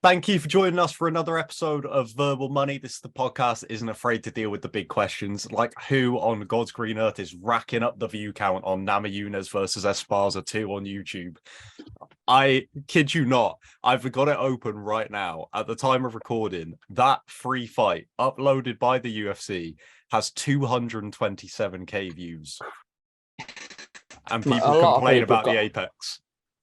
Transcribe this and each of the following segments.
Thank you for joining us for another episode of Verbal Money. This is the podcast that isn't afraid to deal with the big questions, like who on God's green earth is racking up the view count on Namajunas versus Esparza 2 on YouTube. I kid you not, I've got it open right now. At the time of recording, that free fight uploaded by the UFC has 227k views. And people complain about the Apex.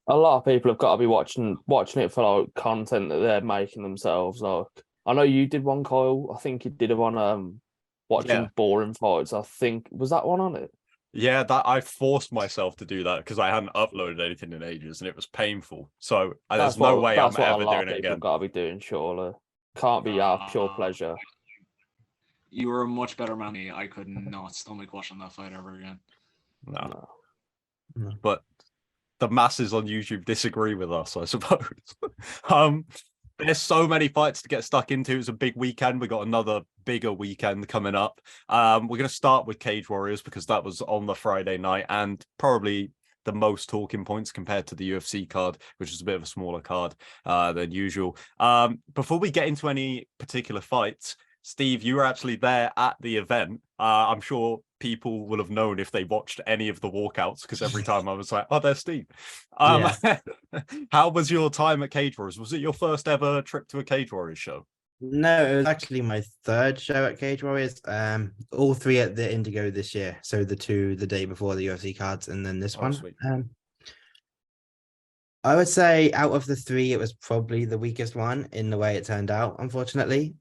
A lot of people have got to be watching it for like content that they're making themselves. Like, I know you did one, Kyle. I think you did one watching boring fights. I think was that one on it. Yeah, that I forced myself to do that because I hadn't uploaded anything in ages and it was painful. So there's no way I'm ever doing it again. Got to be doing, surely. Can't be out of pure pleasure. You were a much better man than me. I could not stomach watching that fight ever again. No. But the masses on YouTube disagree with us, I suppose. There's so many fights to get stuck into. It's a big weekend. We got another bigger weekend coming up. We're going to start with Cage Warriors because that was on the Friday night and probably the most talking points compared to the UFC card, which is a bit of a smaller card than usual. Before we get into any particular fights, Steve, you were actually there at the event. I'm sure people will have known if they watched any of the walkouts because every time I was like, oh, there's Steve. How was your time at Cage Warriors? Was it your first ever trip to a Cage Warriors show? No, it was actually my third show at Cage Warriors. All three at the Indigo this year. So the two the day before the UFC cards and then this one. Sweet. I would say out of the three, it was probably the weakest one in the way it turned out, unfortunately.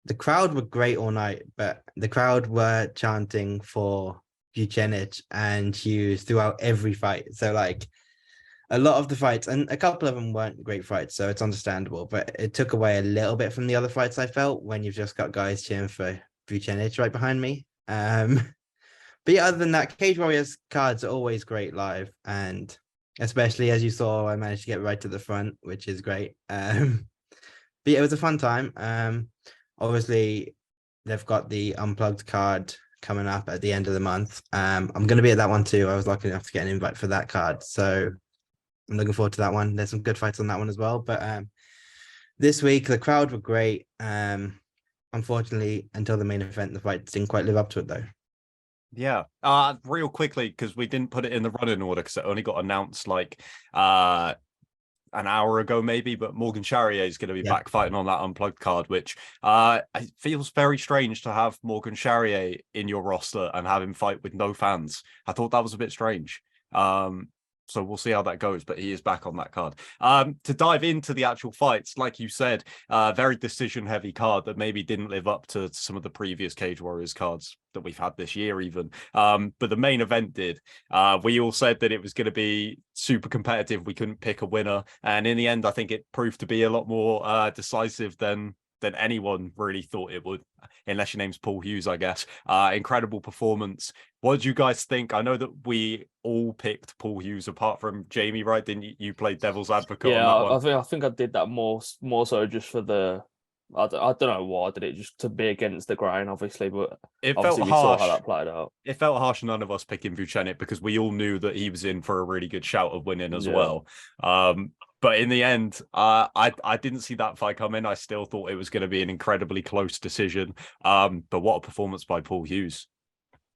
The crowd were great all night, but the crowd were chanting for Vucenic and Hughes throughout every fight. So like a lot of the fights, and a couple of them weren't great fights, so it's understandable, but it took away a little bit from the other fights I felt when you've just got guys cheering for Vucenic right behind me. But yeah, other than that, Cage Warriors cards are always great live, and especially as you saw, I managed to get right to the front, which is great. But yeah, it was a fun time. Obviously, they've got the Unplugged card coming up at the end of the month. I'm going to be at that one too. I was lucky enough to get an invite for that card. So I'm looking forward to that one. There's some good fights on that one as well. But this week, the crowd were great. Unfortunately, until the main event, the fights didn't quite live up to it though. Yeah. Real quickly, because we didn't put it in the running order because it only got announced like an hour ago maybe, but Morgan Charrier is going to be back fighting on that Unplugged card, which it feels very strange to have Morgan Charrier in your roster and have him fight with no fans. I thought that was a bit strange. So we'll see how that goes, but he is back on that card. To dive into the actual fights, like you said, very decision-heavy card that maybe didn't live up to some of the previous Cage Warriors cards that we've had this year even. But the main event did. We all said that it was going to be super competitive. We couldn't pick a winner. And in the end, I think it proved to be a lot more decisive than anyone really thought it would, unless your name's Paul Hughes, I guess. Incredible performance. What did you guys think? I know that we all picked Paul Hughes apart from Jamie, right? Didn't you? You played devil's advocate on that one. I think I did that more so just for the I don't know why I did it, just to be against the grain, obviously, but it obviously felt we harsh. saw how that played out. It felt harsh, none of us picking Vucenic because we all knew that he was in for a really good shout of winning as well. But in the end, I didn't see that fight come in. I still thought it was going to be an incredibly close decision. But what a performance by Paul Hughes.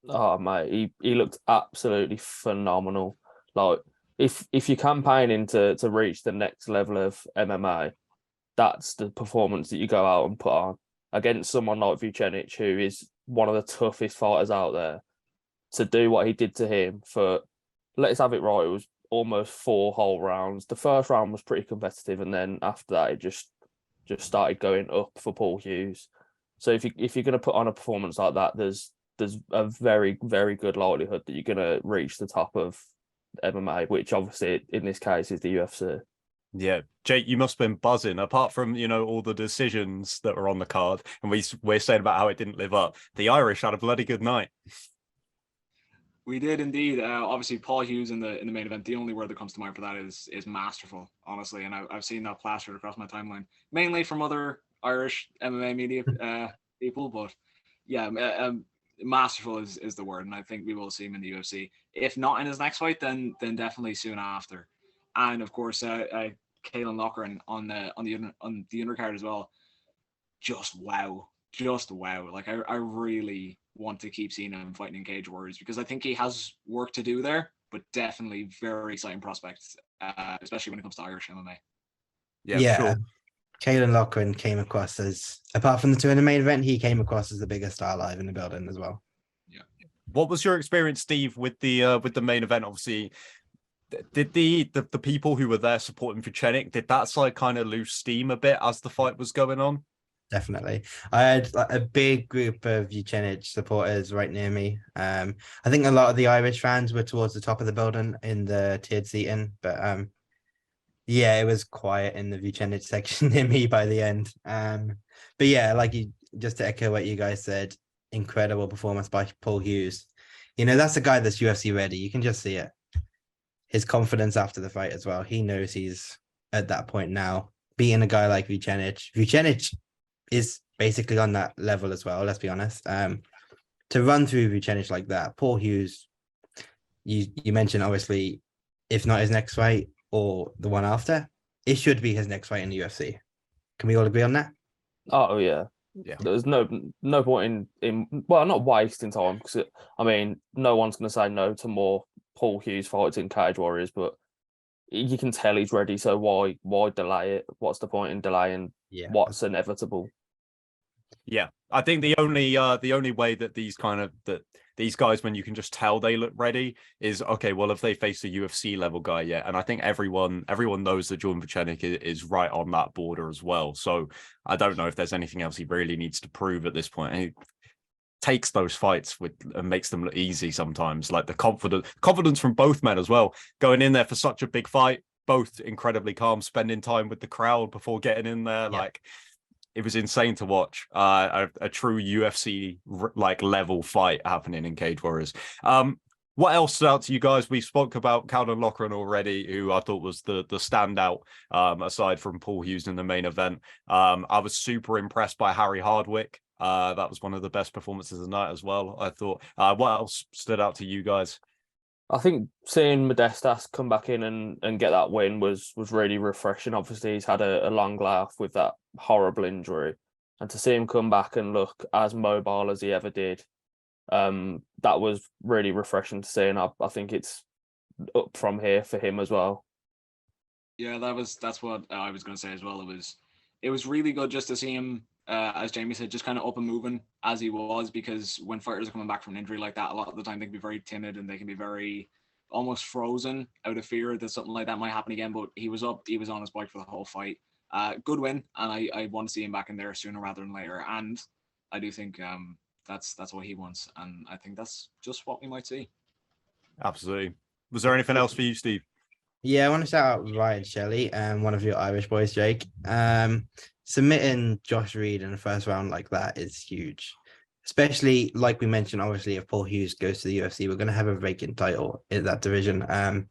Oh, mate, he looked absolutely phenomenal. Like, if you're campaigning to reach the next level of MMA, that's the performance that you go out and put on against someone like Vucenic, who is one of the toughest fighters out there. To do what he did to him for, let's have it right, it was almost 4 whole rounds. The first round was pretty competitive, and then after that, it just started going up for Paul Hughes. So if you're going to put on a performance like that, there's a very, very good likelihood that you're going to reach the top of MMA, which obviously in this case is the UFC. Yeah, Jake, you must have been buzzing. Apart from, all the decisions that were on the card, and we're saying about how it didn't live up, the Irish had a bloody good night. We did indeed. Obviously, Paul Hughes in the main event. The only word that comes to mind for that is masterful, honestly. And I've seen that plastered across my timeline, mainly from other Irish MMA media people. But yeah, masterful is the word, and I think we will see him in the UFC. If not in his next fight, then definitely soon after. And of course, Kalen Loughran on the undercard as well. Just wow. Like I really want to keep seeing him fighting in Cage Warriors because I think he has work to do there, but definitely very exciting prospects, especially when it comes to Irish MMA. Yeah, sure. Kalen Loughran came across as, apart from the two in the main event, he came across as the biggest star alive in the building as well. Yeah. What was your experience, Steve, with the main event? Obviously, did the people who were there supporting Vucenic, did that side kind of lose steam a bit as the fight was going on? Definitely. I had a big group of Vucenic supporters right near me. I think a lot of the Irish fans were towards the top of the building in the tiered seating, but yeah, it was quiet in the Vucenic section near me by the end. But yeah, like you, just to echo what you guys said, incredible performance by Paul Hughes. You know, that's a guy that's UFC ready. You can just see it. His confidence after the fight as well. He knows he's at that point now. Beating a guy like Vucenic. Vucenic is basically on that level as well, let's be honest. To run through Vucenic like that, Paul Hughes, you mentioned obviously, if not his next fight or the one after, it should be his next fight in the UFC. Can we all agree on that? Oh yeah. Yeah. There's no point in well, not wasting time because I mean, no one's going to say no to more Paul Hughes fights in Cage Warriors, but you can tell he's ready. So why delay it? What's the point in delaying what's inevitable? Yeah, I think the only way that these guys, when you can just tell they look ready, is okay. Well, if they face a UFC level guy, yeah, and I think everyone knows that Jordan Vucenic is right on that border as well. So I don't know if there's anything else he really needs to prove at this point. And he takes those fights and makes them look easy sometimes. Like the confidence from both men as well, going in there for such a big fight, both incredibly calm, spending time with the crowd before getting in there, like. It was insane to watch a true UFC like level fight happening in Cage Warriors. What else stood out to you guys? We spoke about Kalen Loughran already, who I thought was the standout aside from Paul Hughes in the main event. I was super impressed by Harry Hardwick. That was one of the best performances of the night as well, I thought. What else stood out to you guys? I think seeing Modestas come back in and get that win was really refreshing. Obviously, he's had a long laugh with that horrible injury, and to see him come back and look as mobile as he ever did, that was really refreshing to see. And I think it's up from here for him as well. Yeah, that's what I was going to say as well. It was really good just to see him, as Jamie said, just kind of up and moving as he was, because when fighters are coming back from an injury like that, a lot of the time they can be very timid and they can be very almost frozen out of fear that something like that might happen again. But he was up, he was on his bike for the whole fight. Good win, and I want to see him back in there sooner rather than later. And I do think that's what he wants, and I think that's just what we might see. Absolutely. Was there anything else for you, Steve? Yeah, I want to shout out Ryan Shelley, one of your Irish boys, Jake. Submitting Josh Reed in the first round like that is huge. Especially, like we mentioned, obviously, if Paul Hughes goes to the UFC, we're going to have a vacant title in that division. And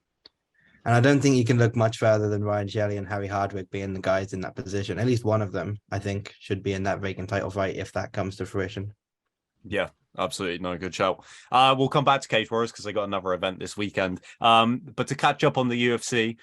I don't think you can look much further than Ryan Shelley and Harry Hardwick being the guys in that position. At least one of them, I think, should be in that vacant title fight if that comes to fruition. Yeah, absolutely. No, good shout. We'll come back to Cage Warriors because they got another event this weekend. But to catch up on the UFC,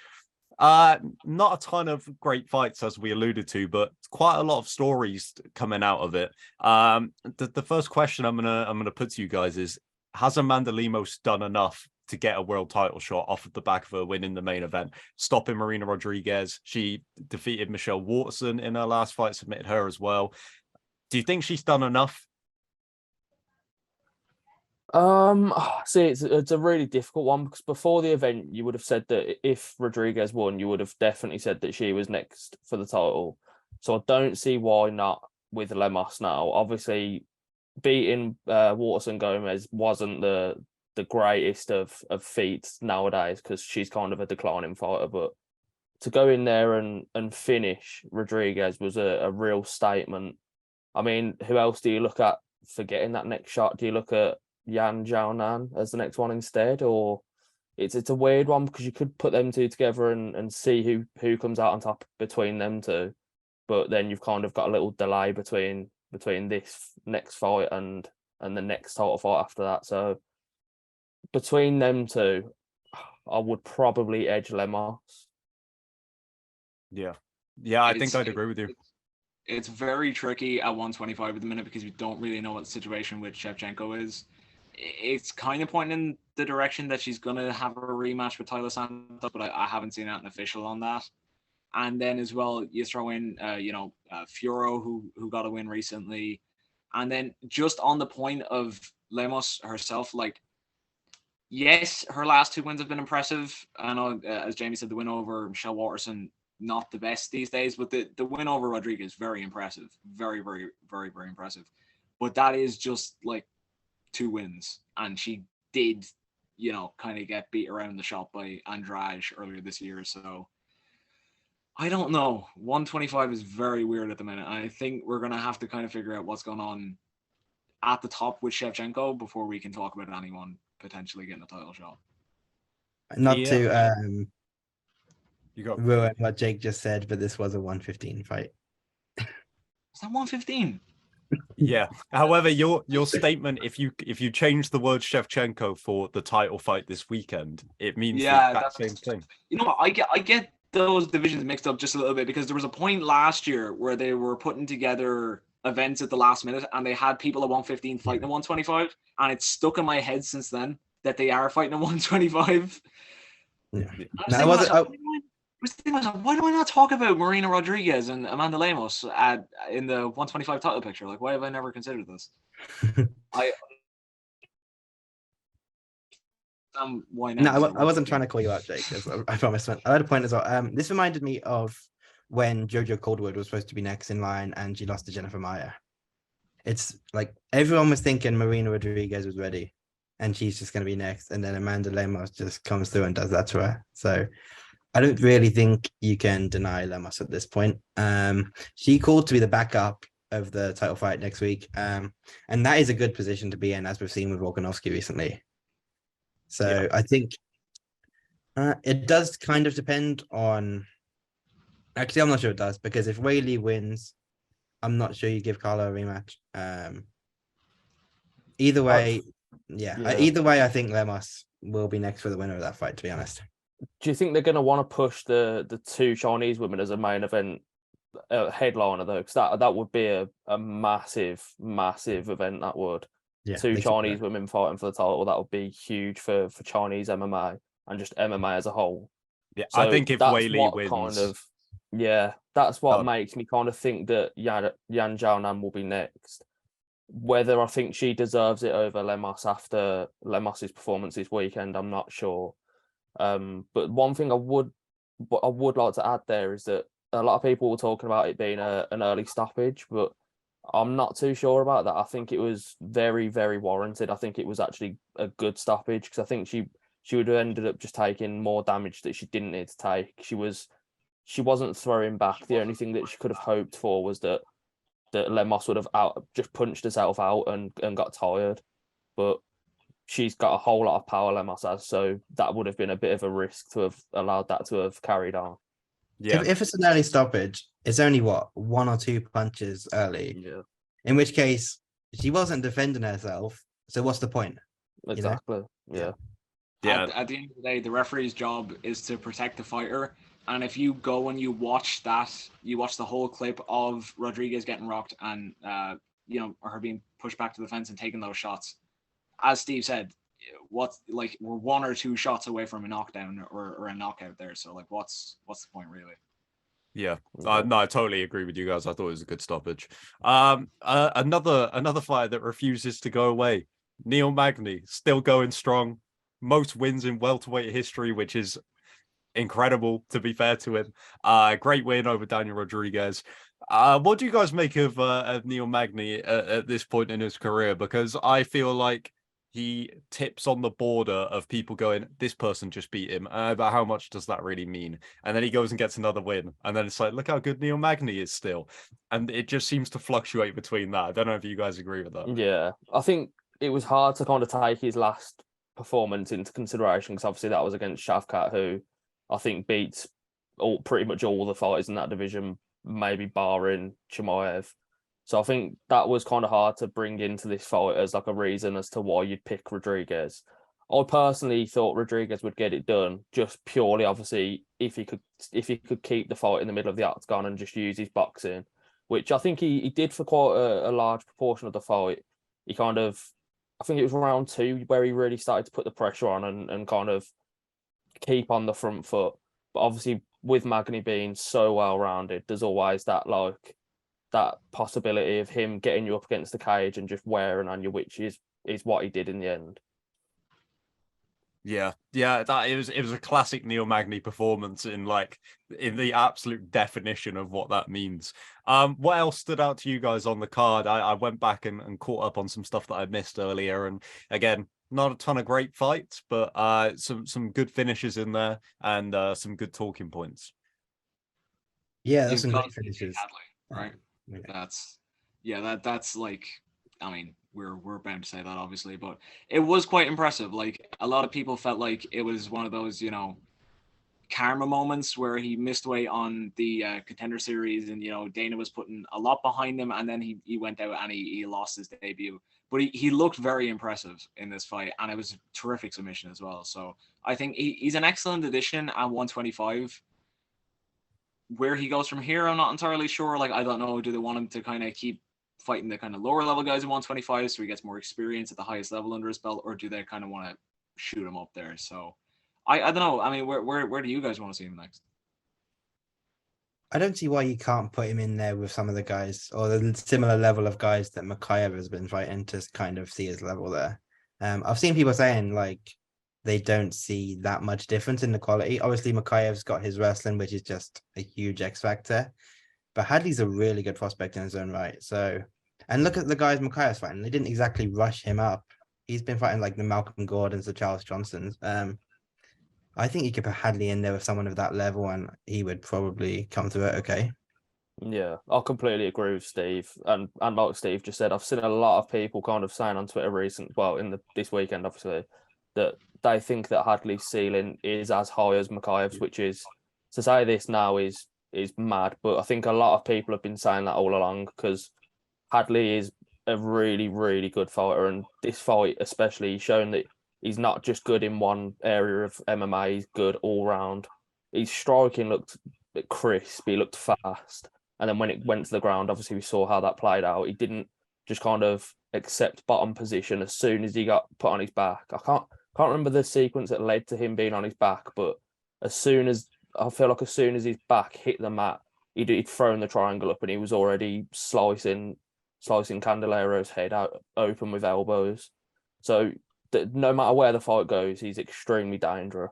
not a ton of great fights as we alluded to, but quite a lot of stories coming out of it. The first question I'm gonna put to you guys is: has Amanda Lemos done enough to get a world title shot off of the back of her win in the main event, stopping Marina Rodriguez? She defeated Michelle Waterson in her last fight, submitted her as well. Do you think she's done enough? See, it's a really difficult one because before the event, you would have said that if Rodriguez won, you would have definitely said that she was next for the title. So I don't see why not with Lemos now. Obviously, beating Waterson Gomez wasn't the greatest of feats nowadays because she's kind of a declining fighter. But to go in there and finish Rodriguez was a real statement. I mean, who else do you look at for getting that next shot? Do you look at Yan Zhaonan as the next one instead, or it's a weird one because you could put them two together and see who comes out on top between them two, but then you've kind of got a little delay between this next fight and the next title fight after that. So between them two, I would probably edge Lemos. Yeah. Yeah, I think It's- I'd agree with you. It's very tricky at 125 at the minute because we don't really know what the situation with Shevchenko is. It's kind of pointing in the direction that she's going to have a rematch with Tyler Santos, but I haven't seen anything official on that. And then as well, you throw in, Furo, who got a win recently. And then just on the point of Lemos herself, like, yes, her last 2 wins have been impressive. I know, as Jamie said, the win over Michelle Waterson, not the best these days, but the win over Rodriguez, very impressive. Very, very, very, very impressive. But that is just like 2 wins. And she did, kind of get beat around the shop by Andrade earlier this year. So I don't know. 125 is very weird at the minute. I think we're going to have to kind of figure out what's going on at the top with Shevchenko before we can talk about anyone potentially getting a title shot. Not Yeah. to You got ruin what Jake just said, but this was a 115 fight. Is that 115? Yeah. However, your statement, if you change the word Shevchenko for the title fight this weekend, it means the exact same thing. You know what? I get those divisions mixed up just a little bit because there was a point last year where they were putting together events at the last minute and they had people at 115 fighting at 125, and it's stuck in my head since then that they are fighting at 125. Yeah. I was thinking myself, why do I not talk about Marina Rodriguez and Amanda Lemos in the 125 title picture? Like, why have I never considered this? Why not? No, I wasn't trying to call you out, Jake. I promise. I had a point as well. This reminded me of when Jojo Coldwood was supposed to be next in line and she lost to Jennifer Maia. It's like everyone was thinking Marina Rodriguez was ready and she's just going to be next. And then Amanda Lemos just comes through and does that to her. So I don't really think you can deny Lemos at this point. She called to be the backup of the title fight next week. And that is a good position to be in, as we've seen with Volkanovski recently. So I think it does kind of depend on. Actually, I'm not sure it does, because if Whaley wins, I'm not sure you give Carla a rematch. Either way, either way, I think Lemos will be next for the winner of that fight, to be honest. Do you think they're going to want to push the 2 Chinese women as a main event headliner, though? Because that would be a massive, massive event, that would. Yeah, 2 Chinese women fighting for the title, that would be huge for Chinese MMA and just MMA as a whole. Yeah, so I think if Whaley wins, that's what makes me kind of think that Yan Jiaonan will be next. Whether I think she deserves it over Lemos after Lemos's performance this weekend, I'm not sure. But one thing I would like to add there is that a lot of people were talking about it being an early stoppage, but I'm not too sure about that. I think it was very, very warranted. I think it was actually a good stoppage because I think she would have ended up just taking more damage that she didn't need to take. She wasn't throwing back. The only thing that she could have hoped for was that Lemos would have just punched herself out and got tired. But she's got a whole lot of power, Lemos has, so that would have been a bit of a risk to have allowed that to have carried on. Yeah. If it's an early stoppage, it's only 1 or 2 punches early. Yeah. In which case, she wasn't defending herself. So what's the point? Exactly. Yeah. Yeah. At the end of the day, the referee's job is to protect the fighter. And if you go and you watch the whole clip of Rodriguez getting rocked and her being pushed back to the fence and taking those shots, as Steve said, we're 1 or 2 shots away from a knockdown or a knockout there. So like, what's the point really? Yeah, no, I totally agree with you guys. I thought it was a good stoppage. Another fight that refuses to go away. Neil Magny still going strong, most wins in welterweight history, which is incredible, to be fair to him. Great win over Daniel Rodriguez. What do you guys make of Neil Magny at this point in his career? Because I feel like he tips on the border of people going, this person just beat him. But how much does that really mean? And then he goes and gets another win. And then it's like, look how good Neil Magny is still. And it just seems to fluctuate between that. I don't know if you guys agree with that. Yeah, I think it was hard to kind of take his last performance into consideration because obviously that was against Shavkat, who I think beats pretty much all the fighters in that division, maybe barring Chimaev. So I think that was kind of hard to bring into this fight as like a reason as to why you'd pick Rodriguez. I personally thought Rodriguez would get it done, just purely, obviously, if he could keep the fight in the middle of the octagon and just use his boxing, which I think he did for quite a large proportion of the fight. He kind of, I think it was round 2 where he really started to put the pressure on and kind of keep on the front foot. But obviously, with Magny being so well rounded, there's always that that possibility of him getting you up against the cage and just wearing on you, which is what he did in the end. Yeah, that it was a classic Neil Magny performance in the absolute definition of what that means. What else stood out to you guys on the card? I went back and caught up on some stuff that I missed earlier, and again, not a ton of great fights, but some good finishes in there and some good talking points. Yeah, that's You've some got great finishes. Hadley, right? Yeah. That's like, I mean, we're bound to say that obviously, but it was quite impressive. Like, a lot of people felt like it was one of those, karma moments where he missed weight on the Contender Series, and Dana was putting a lot behind him, and then he went out and he lost his debut. But he looked very impressive in this fight, and it was a terrific submission as well. So I think he's an excellent addition at 125. Where he goes from here, I'm not entirely sure. Like, I don't know, do they want him to kind of keep fighting the kind of lower level guys at 125 so he gets more experience at the highest level under his belt, or do they kind of want to shoot him up there? So I don't know. I mean, where do you guys want to see him next? I don't see why you can't put him in there with some of the guys or the similar level of guys that Makayev has been fighting to kind of see his level there. I've seen people saying like they don't see that much difference in the quality. Obviously, Makayev's got his wrestling, which is just a huge X factor. But Hadley's a really good prospect in his own right. So, and look at the guys Makayev's fighting. They didn't exactly rush him up. He's been fighting like the Malcolm Gordons, the Charles Johnsons. I think you could put Hadley in there with someone of that level, and he would probably come through it okay. Yeah, I completely agree with Steve. And like Steve just said, I've seen a lot of people kind of saying on Twitter this weekend, obviously, that they think that Hadley's ceiling is as high as Makayev's, which is, to say this now is mad. But I think a lot of people have been saying that all along, because Hadley is a really, really good fighter. And this fight, especially, shown that he's not just good in one area of MMA, he's good all round. His striking looked crisp, he looked fast. And then when it went to the ground, obviously we saw how that played out. He didn't just kind of accept bottom position as soon as he got put on his back. I can't remember the sequence that led to him being on his back, but as soon as his back hit the mat, he'd thrown the triangle up and he was already slicing Candeleiro's head out open with elbows. So no matter where the fight goes, he's extremely dangerous.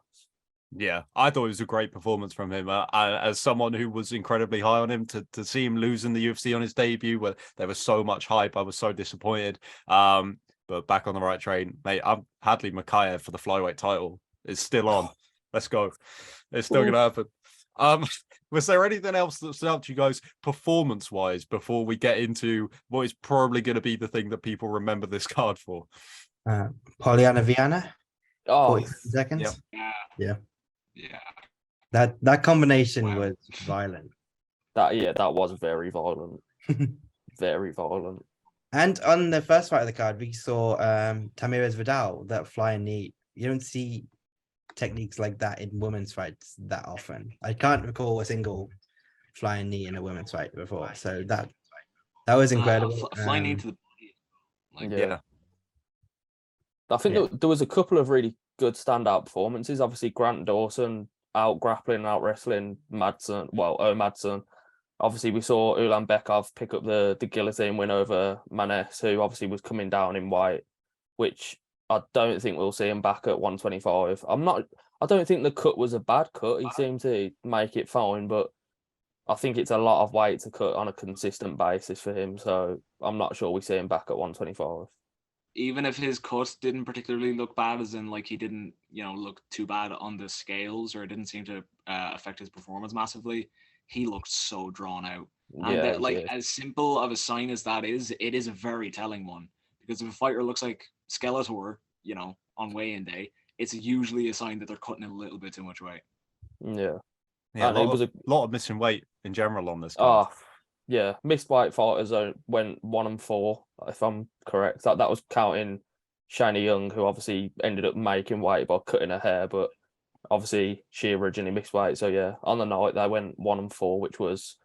Yeah, I thought it was a great performance from him. As someone who was incredibly high on him, to see him lose in the UFC on his debut, where there was so much hype, I was so disappointed. But back on the right train, mate. I'm Hadley Makayev for the flyweight title. It's still on. Let's go. It's still going to happen. Was there anything else that stood out to you guys performance-wise before we get into what is probably going to be the thing that people remember this card for? Polyana Viana. 40 seconds. Yeah. That combination was violent. That was very violent. Very violent. And on the first fight of the card, we saw Tamirez Vidal, that flying knee. You don't see techniques like that in women's fights that often. I can't recall a single flying knee in a women's fight before. So that was incredible. Flying knee to the yeah. I think there was a couple of really good standout performances. Obviously, Grant Dawson out grappling, out wrestling Madsen. Obviously, we saw Ulan Bekov pick up the guillotine win over Manes, who obviously was coming down in weight, which I don't think we'll see him back at 125. I don't think the cut was a bad cut. He seemed to make it fine, but I think it's a lot of weight to cut on a consistent basis for him. So I'm not sure we see him back at 125. Even if his cut didn't particularly look bad, as in like he didn't, look too bad on the scales, or it didn't seem to affect his performance massively, he looked so drawn out. And as simple of a sign as that is, it is a very telling one. Because if a fighter looks like Skeletor, on weigh-in day, it's usually a sign that they're cutting a little bit too much weight. Yeah. Yeah, a lot of missing weight in general on this card. Yeah, missed weight fighters went 1 and 4, if I'm correct. That was counting Shani Young, who obviously ended up making weight by cutting her hair, but obviously she originally missed weight. So yeah, on the night they went 1-4, which was,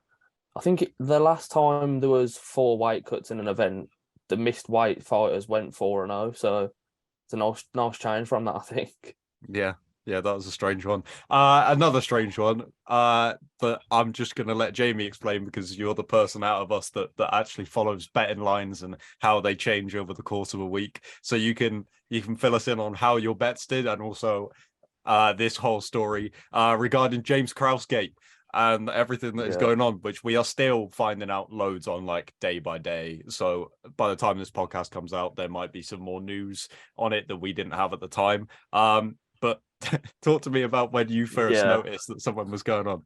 I think the last time there was 4 weight cuts in an event, the missed weight fighters went 4-0. So it's a nice change from that, I think. Yeah, that was a strange one. Another strange one. But I'm just gonna let Jamie explain because you're the person out of us that actually follows betting lines and how they change over the course of a week. So you can fill us in on how your bets did and also this whole story regarding James Krause gate and everything that is going on, which we are still finding out loads on like day by day. So by the time this podcast comes out, there might be some more news on it that we didn't have at the time. But talk to me about when you first noticed that someone was going on.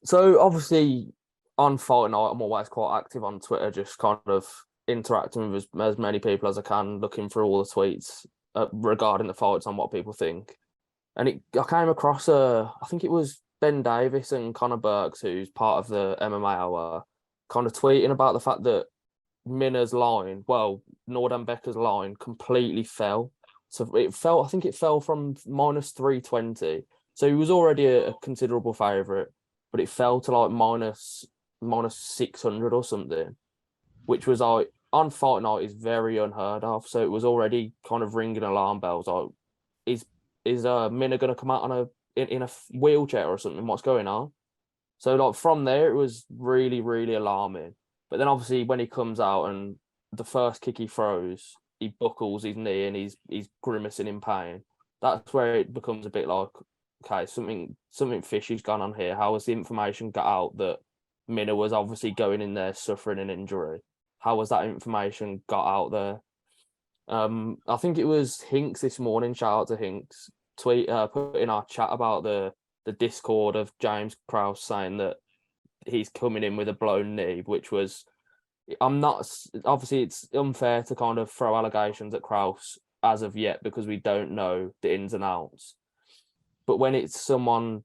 So obviously on Fight Night, I'm always quite active on Twitter, just kind of interacting with as many people as I can, looking through all the tweets regarding the fights and what people think. And I came across I think it was Ben Davis and Conor Burks, who's part of the MMA Hour, kind of tweeting about the fact that Minna's line, Nordam Becker's line completely fell. So I think it fell from -320. So he was already a considerable favourite, but it fell to like minus 600 or something, which was like on Fight Night is very unheard of. So it was already kind of ringing alarm bells. Like, is Minna going to come out on in a wheelchair or something? What's going on? So like from there, it was really, really alarming. But then obviously when he comes out and the first kick he throws, he buckles his knee and he's grimacing in pain. That's where it becomes a bit like, okay, something fishy's gone on here. How has the information got out that Minna was obviously going in there suffering an injury? How has that information got out there? I think it was Hinks this morning. Shout out to Hinks. Put in our chat about the Discord of James Krause saying that he's coming in with a blown knee, which was, I'm not, obviously it's unfair to kind of throw allegations at Krause as of yet because we don't know the ins and outs. But when it's someone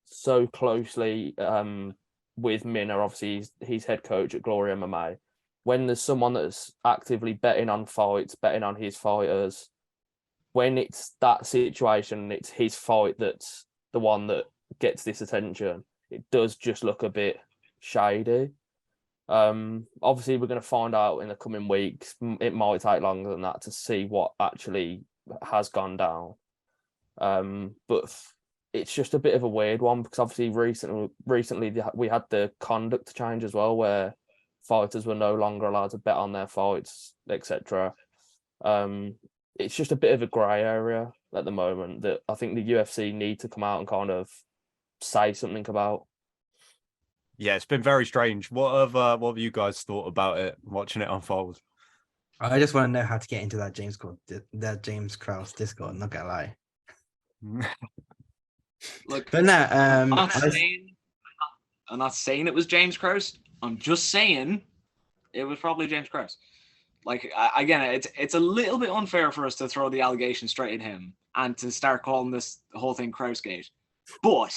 so closely with Minna, obviously he's head coach at Glory MMA, when there's someone that's actively betting on fights, betting on his fighters, when it's that situation, it's his fight that's the one that gets this attention, it does just look a bit shady. Obviously, we're going to find out in the coming weeks. It might take longer than that to see what actually has gone down. But it's just a bit of a weird one because obviously recently we had the conduct change as well, where fighters were no longer allowed to bet on their fights, etc. It's just a bit of a grey area at the moment that I think the UFC need to come out and kind of say something about. Yeah, it's been very strange. What have you guys thought about it, watching it unfold? I just want to know how to get into that James Krause Discord. Not gonna lie. Look, but no, I'm not saying it was James Krause. I'm just saying it was probably James Krause. Like, again, it's a little bit unfair for us to throw the allegation straight at him and to start calling this whole thing Krausegate. But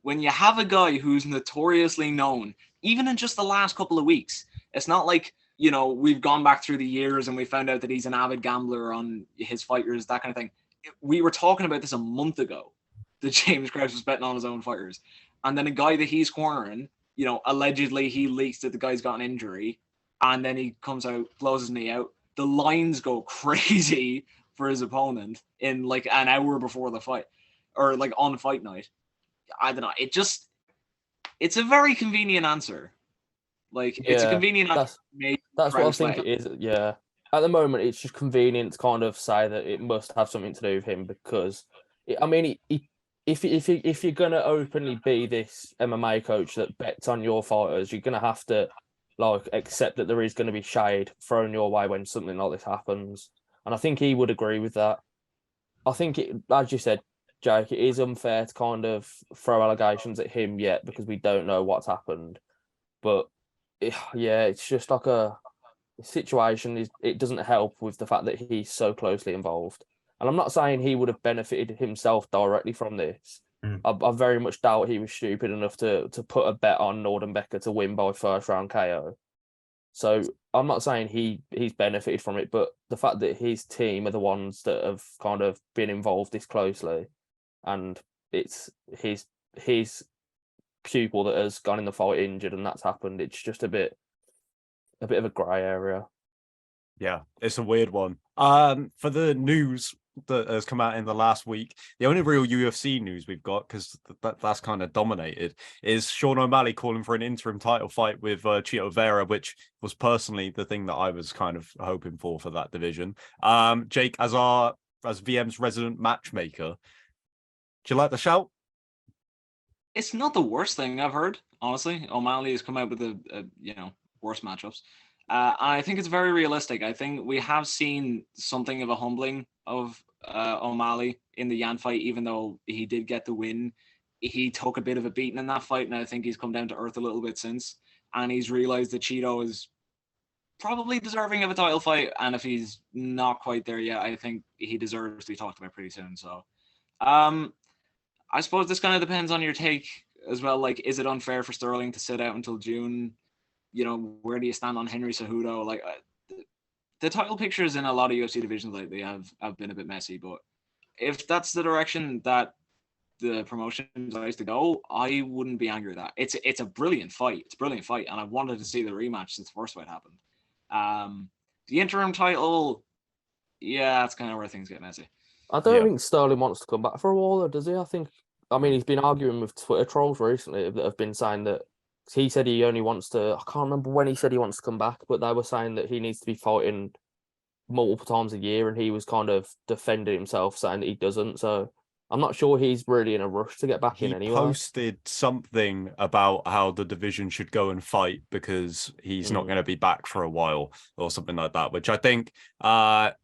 when you have a guy who's notoriously known, even in just the last couple of weeks, it's not like, you know, we've gone back through the years and we found out that he's an avid gambler on his fighters, that kind of thing. We were talking about this a month ago, that James Krause was betting on his own fighters. And then a guy that he's cornering, you know, allegedly he leaks that the guy's got an injury, and then he comes out, blows his knee out. The lines go crazy for his opponent in like an hour before the fight, or like on fight night. I don't know. It's a very convenient answer. Like, it's a convenient answer. That's what I think it is. Yeah. At the moment, it's just convenient to kind of say that it must have something to do with him because, if you're gonna openly be this MMA coach that bets on your fighters, you're gonna have to like accept that there is going to be shade thrown your way when something like this happens. And I think he would agree with that. I think it, as you said, Jake, it is unfair to kind of throw allegations at him yet because we don't know what's happened. But it's just like a situation. It doesn't help with the fact that he's so closely involved. And I'm not saying he would have benefited himself directly from this. I very much doubt he was stupid enough to put a bet on Norden Becker to win by first round KO. So I'm not saying he's benefited from it, but the fact that his team are the ones that have kind of been involved this closely, and it's his pupil that has gone in the fight injured, and that's happened. It's just a bit of a grey area. Yeah, it's a weird one. For the news that has come out in the last week, the only real UFC news we've got, because that's kind of dominated, is Sean O'Malley calling for an interim title fight with Chito Vera, which was personally the thing that I was kind of hoping for that division. Jake, as VM's resident matchmaker, do you like the shout? It's not the worst thing I've heard, honestly. O'Malley has come out with a worse matchups. I think it's very realistic. I think we have seen something of a humbling of O'Malley in the Yan fight, even though he did get the win. He took a bit of a beating in that fight, and I think he's come down to earth a little bit since. And he's realized that Chito is probably deserving of a title fight. And if he's not quite there yet, I think he deserves to be talked about pretty soon. So I suppose this kind of depends on your take as well. Like, is it unfair for Sterling to sit out until June? Where do you stand on Henry Cejudo? Like, the title pictures in a lot of UFC divisions lately have been a bit messy, but if that's the direction that the promotion decides to go, I wouldn't be angry at that. It's a brilliant fight. It's a brilliant fight, and I wanted to see the rematch since the first fight happened. The interim title, yeah, that's kind of where things get messy. I don't think Sterling wants to come back for a while, does he? I mean, he's been arguing with Twitter trolls recently that have been saying that he said he only wants to, I can't remember when he said he wants to come back, but they were saying that he needs to be fighting multiple times a year, and he was kind of defending himself, saying that he doesn't. So I'm not sure he's really in a rush to get back in anyway. He posted something about how the division should go and fight because he's not going to be back for a while or something like that, which I think, I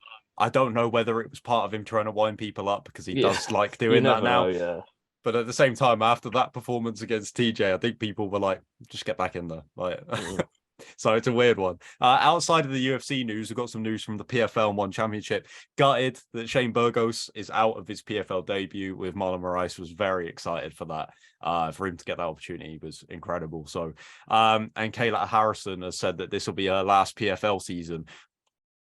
don't know whether it was part of him trying to wind people up because he does like doing that now. Yeah. But at the same time, after that performance against TJ, I think people were like, just get back in there. Like, so it's a weird one. Outside of the UFC news, we've got some news from the PFL and One Championship. Gutted that Shane Burgos is out of his PFL debut with Marlon Moraes. Was very excited for that. For him to get that opportunity was incredible. So, and Kayla Harrison has said that this will be her last PFL season.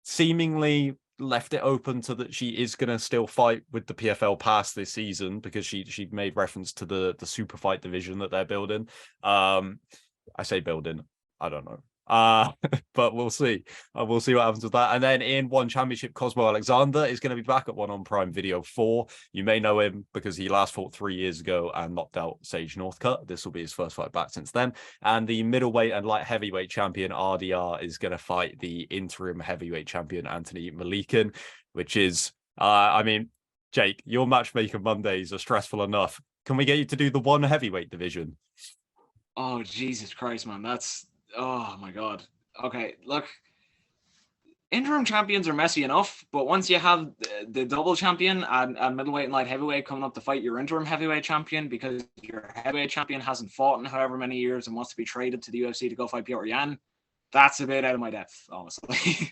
Seemingly left it open to that she is going to still fight with the PFL past this season because she made reference to the super fight division that they're building. I say building, I don't know. But we'll see. We'll see what happens with that. And then in One Championship, Cosmo Alexander is going to be back at One on Prime Video 4. You may know him because he last fought 3 years ago and knocked out Sage Northcutt. This will be his first fight back since then. And the middleweight and light heavyweight champion RDR is going to fight the interim heavyweight champion Anthony Malikin, which is, I mean, Jake, your matchmaker Mondays are stressful enough. Can we get you to do the one heavyweight division? Oh, Jesus Christ, man. Oh my God. Okay, look, interim champions are messy enough, but once you have the double champion and middleweight and light heavyweight coming up to fight your interim heavyweight champion because your heavyweight champion hasn't fought in however many years and wants to be traded to the UFC to go fight Piotr Jan, that's a bit out of my depth, honestly.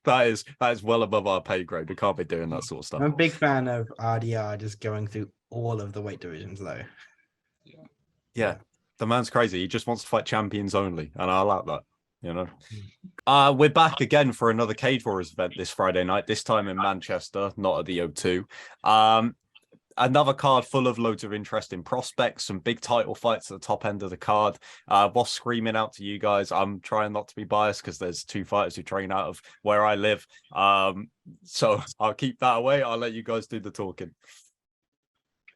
That is well above our pay grade. We can't be doing that sort of stuff. I'm a big fan of RDR just going through all of the weight divisions, though. Yeah. The man's crazy. He just wants to fight champions only, and I like that. We're back again for another Cage Warriors event this Friday night. This time in Manchester, not at the O2. Another card full of loads of interesting prospects, some big title fights at the top end of the card. What's screaming out to you guys? I'm trying not to be biased because there's two fighters who train out of where I live. So I'll keep that away. I'll let you guys do the talking.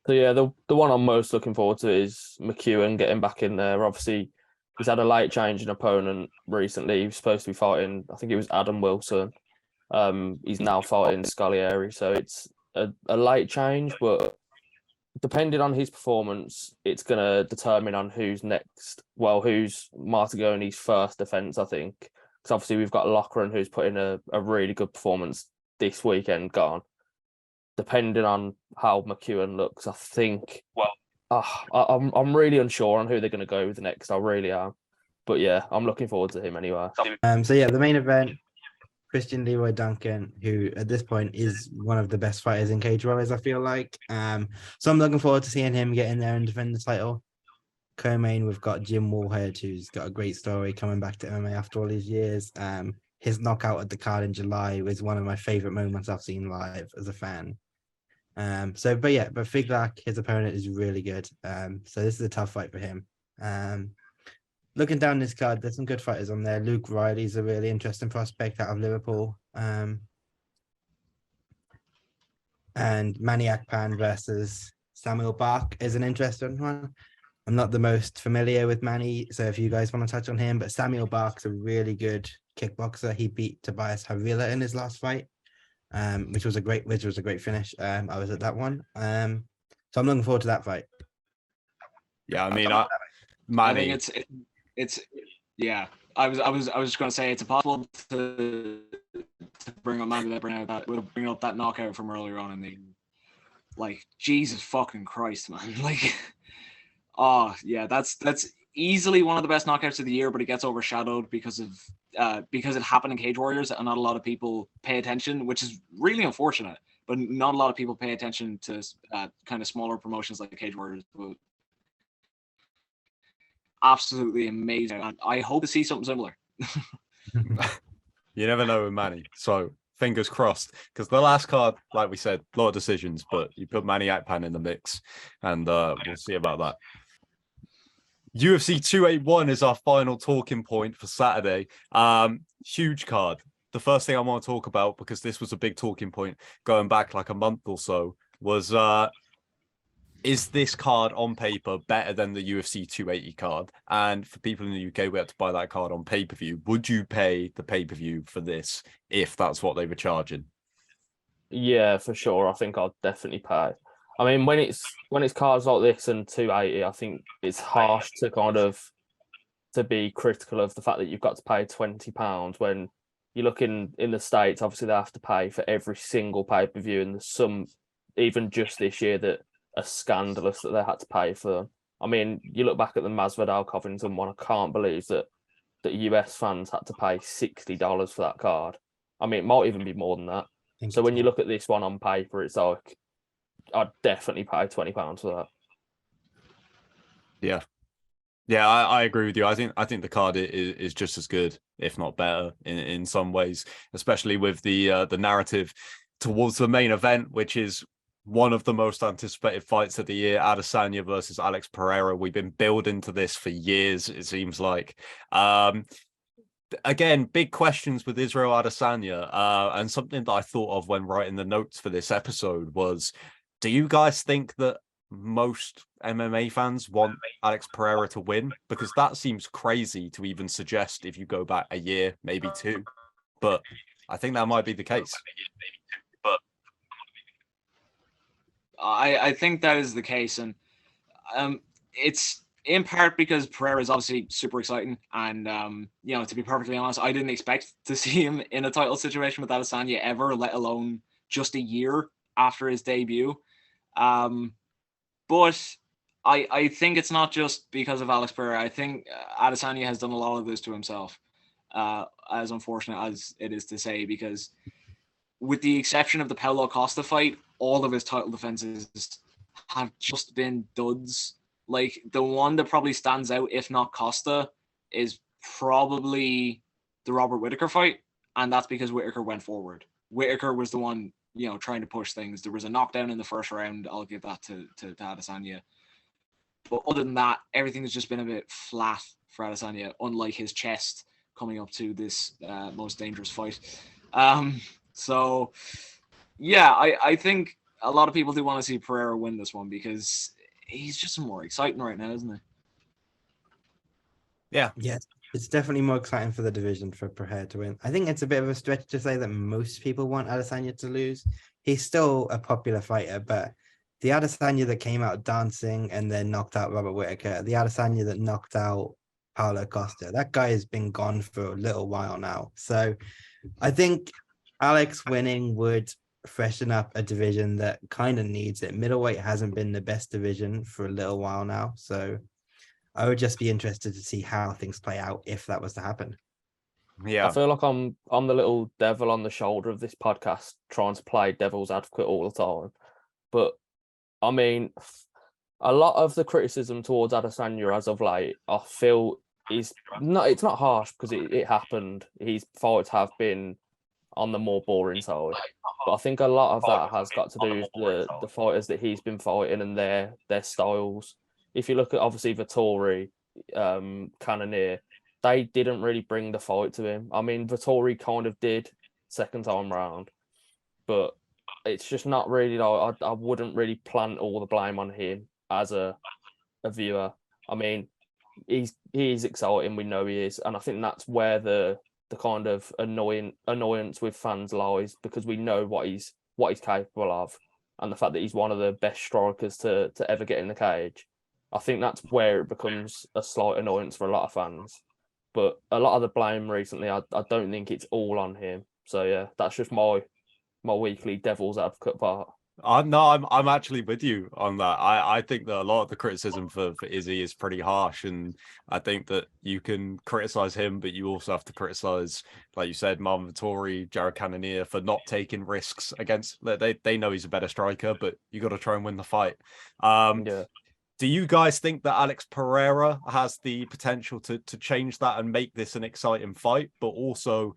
So yeah, the one I'm most looking forward to is McEwen getting back in there. Obviously, he's had a late change in opponent recently. He was supposed to be fighting, I think it was Adam Wilson. He's now fighting Scaglieri, so it's a late change, but depending on his performance, it's going to determine on who's next. Well, who's Martigoni's first defence, I think. Because obviously we've got Loughran, who's put in a really good performance this weekend gone. Depending on how McEwen looks, I think. Well, I'm really unsure on who they're going to go with next. I really am, but yeah, I'm looking forward to him anyway. So yeah, the main event: Christian Leroy Duncan, who at this point is one of the best fighters in Cage Warriors, I feel like. So I'm looking forward to seeing him get in there and defend the title. co-main, we've got Jim Warhead, who's got a great story coming back to MMA after all these years. His knockout at the card in July was one of my favorite moments I've seen live as a fan. But Figlak, his opponent, is really good. So this is a tough fight for him. Looking down this card, there's some good fighters on there. Luke Riley's a really interesting prospect out of Liverpool. And Manny Akpan versus Samuel Bark is an interesting one. I'm not the most familiar with Manny, so if you guys want to touch on him, but Samuel Bark's a really good kickboxer. He beat Tobias Harila in his last fight, which was a great finish. I was at that one. So I'm looking forward to that fight. Yeah, I mean, Manny. I think it's yeah. I was just going to say it's impossible to bring up Manny without bring up that knockout from earlier on in the, like, Jesus fucking Christ, man. Like, oh yeah, that's easily one of the best knockouts of the year, but it gets overshadowed because it happened in Cage Warriors and not a lot of people pay attention, which is really unfortunate. But not a lot of people pay attention to kind of smaller promotions like Cage Warriors. But absolutely amazing. And I hope to see something similar. You never know with Manny, so fingers crossed. Because the last card, like we said, a lot of decisions, but you put Manny Akpan in the mix, and we'll see about that. UFC 281 is our final talking point for Saturday. Huge card. The first thing I want to talk about, because this was a big talking point going back like a month or so, was is this card on paper better than the UFC 280 card? And for people in the UK, we had to buy that card on pay-per-view. Would you pay the pay-per-view for this if that's what they were charging? Yeah, for sure. I think I'd definitely pay. I mean, when it's cards like this and 280, I think it's harsh to be critical of the fact that you've got to pay £20 when you look in the States. Obviously, they have to pay for every single pay-per-view, and there's some, even just this year, that are scandalous that they had to pay for. I mean, you look back at the Masvidal Covington one, I can't believe that US fans had to pay $60 for that card. I mean, it might even be more than that. So when you look at this one on paper, it's like, I'd definitely pay £20 for that. Yeah, I agree with you. I think the card is just as good, if not better, in some ways, especially with the narrative towards the main event, which is one of the most anticipated fights of the year, Adesanya versus Alex Pereira. We've been building to this for years, it seems like. Again, big questions with Israel Adesanya, and something that I thought of when writing the notes for this episode was, do you guys think that most MMA fans want Alex Pereira to win? Because that seems crazy to even suggest if you go back a year, maybe two. But I think that might be the case. I think that is the case, and it's in part because Pereira is obviously super exciting, and to be perfectly honest, I didn't expect to see him in a title situation with Adesanya ever, let alone just a year after his debut. But I think it's not just because of Alex Pereira. I think Adesanya has done a lot of this to himself, as unfortunate as it is to say, because with the exception of the Paulo Costa fight, all of his title defenses have just been duds. Like, the one that probably stands out, if not Costa, is probably the Robert Whittaker fight, and that's because Whittaker went forward. Whittaker was the one, trying to push things. There was a knockdown in the first round. I'll give that to Adesanya. But other than that, everything has just been a bit flat for Adesanya, unlike his chest coming up to this most dangerous fight. So, yeah, I think a lot of people do want to see Pereira win this one because he's just more exciting right now, isn't he? Yeah. Yes, it's definitely more exciting for the division for Pereira to win. I think it's a bit of a stretch to say that most people want Adesanya to lose. He's still a popular fighter, but the Adesanya that came out dancing and then knocked out Robert Whittaker, the Adesanya that knocked out Paulo Costa, that guy has been gone for a little while now. So I think Alex winning would freshen up a division that kind of needs it. Middleweight hasn't been the best division for a little while now. So I would just be interested to see how things play out if that was to happen. Yeah. I feel like I'm the little devil on the shoulder of this podcast, trying to play devil's advocate all the time. But I mean, a lot of the criticism towards Adesanya as of late, I feel is not. It's not harsh because it happened. His fights have been on the more boring side, but I think a lot of that has got to do with the fighters that he's been fighting and their styles. If you look at obviously Vettori, Cannonier, they didn't really bring the fight to him. I mean, Vettori kind of did second time round, but it's just not really like I wouldn't really plant all the blame on him as a viewer. I mean, he's exciting, we know he is, and I think that's where the kind of annoyance with fans lies, because we know what he's capable of, and the fact that he's one of the best strikers to ever get in the cage. I think that's where it becomes a slight annoyance for a lot of fans. But a lot of the blame recently, I don't think it's all on him. So yeah, that's just my weekly devil's advocate part. I'm actually with you on that. I think that a lot of the criticism for Izzy is pretty harsh, and I think that you can criticize him, but you also have to criticize, like you said, Marvin Vettori, Jared Cannonier for not taking risks against. They know he's a better striker, but you got to try and win the fight. Yeah. Do you guys think that Alex Pereira has the potential to change that and make this an exciting fight, but also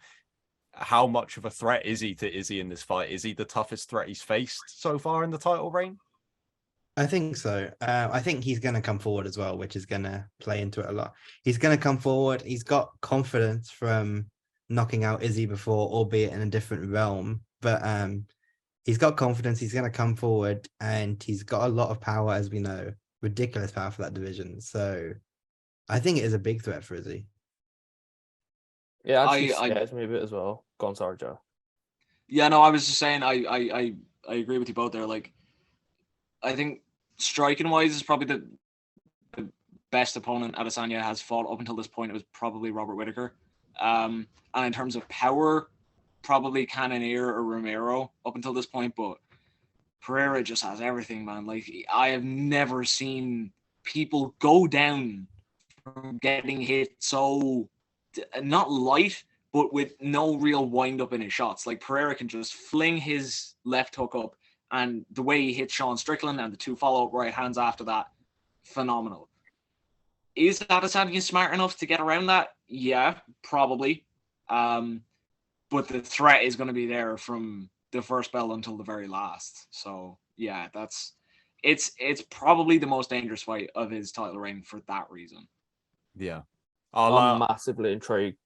how much of a threat is he to Izzy in this fight? Is he the toughest threat he's faced so far in the title reign? I think so. I think he's going to come forward as well, which is going to play into it a lot. He's going to come forward. He's got confidence from knocking out Izzy before, albeit in a different realm. But he's got confidence. He's going to come forward, and he's got a lot of power, as we know. Ridiculous power for that division. So I think it is a big threat for Izzy. Yeah, actually scares me a bit as well. Go on, sorry, Joe. Yeah, no, I was just saying I agree with you both there. Like, I think striking wise is probably the best opponent Adesanya has fought up until this point. It was probably Robert Whittaker. And in terms of power, probably Cannonier or Romero up until this point. But Pereira just has everything, man. Like, I have never seen people go down from getting hit so not light, but with no real wind up in his shots. Like, Pereira can just fling his left hook up, and the way he hit Sean Strickland and the two follow-up right hands after that, phenomenal. Is Adesanya smart enough to get around that? Yeah, probably. But the threat is going to be there from the first bell until the very last. So yeah, it's probably the most dangerous fight of his title reign for that reason. Yeah. I'm massively intrigued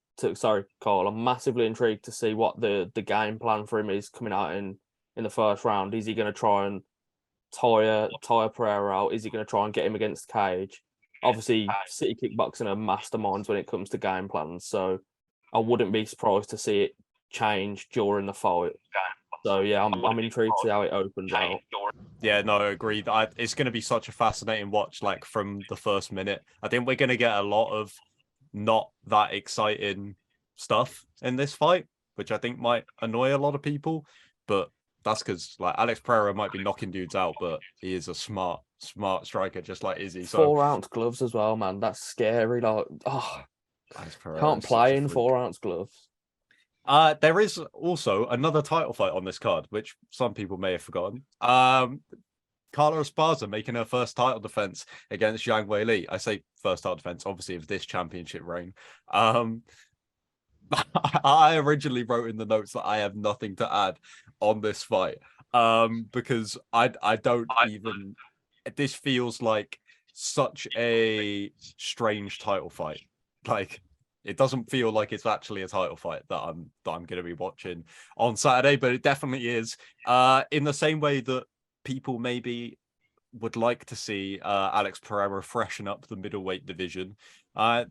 Carl. I'm massively intrigued to see what the game plan for him is coming out in the first round. Is he going to try and tire Pereira out? Is he going to try and get him against the cage? Obviously, City Kickboxing are masterminds when it comes to game plans, so I wouldn't be surprised to see it change during the fight. So yeah, I'm intrigued to see how it opens out. Yeah, no, I agree. It's going to be such a fascinating watch, like from the first minute. I think we're going to get a lot of not that exciting stuff in this fight, which I think might annoy a lot of people. But that's because like Alex Pereira might be knocking dudes out, but he is a smart striker, just like Izzy. So 4-ounce gloves as well, man. That's scary. Like, can't play in 4-ounce gloves. There is also another title fight on this card, which some people may have forgotten. Carla Esparza making her first title defense against Zhang Weili. I say first title defense, obviously, of this championship reign. I originally wrote in the notes that I have nothing to add on this fight because I don't even. This feels like such a strange title fight. Like, it doesn't feel like it's actually a title fight that I'm going to be watching on Saturday, but it definitely is. In the same way that people maybe would like to see Alex Pereira freshen up the middleweight division.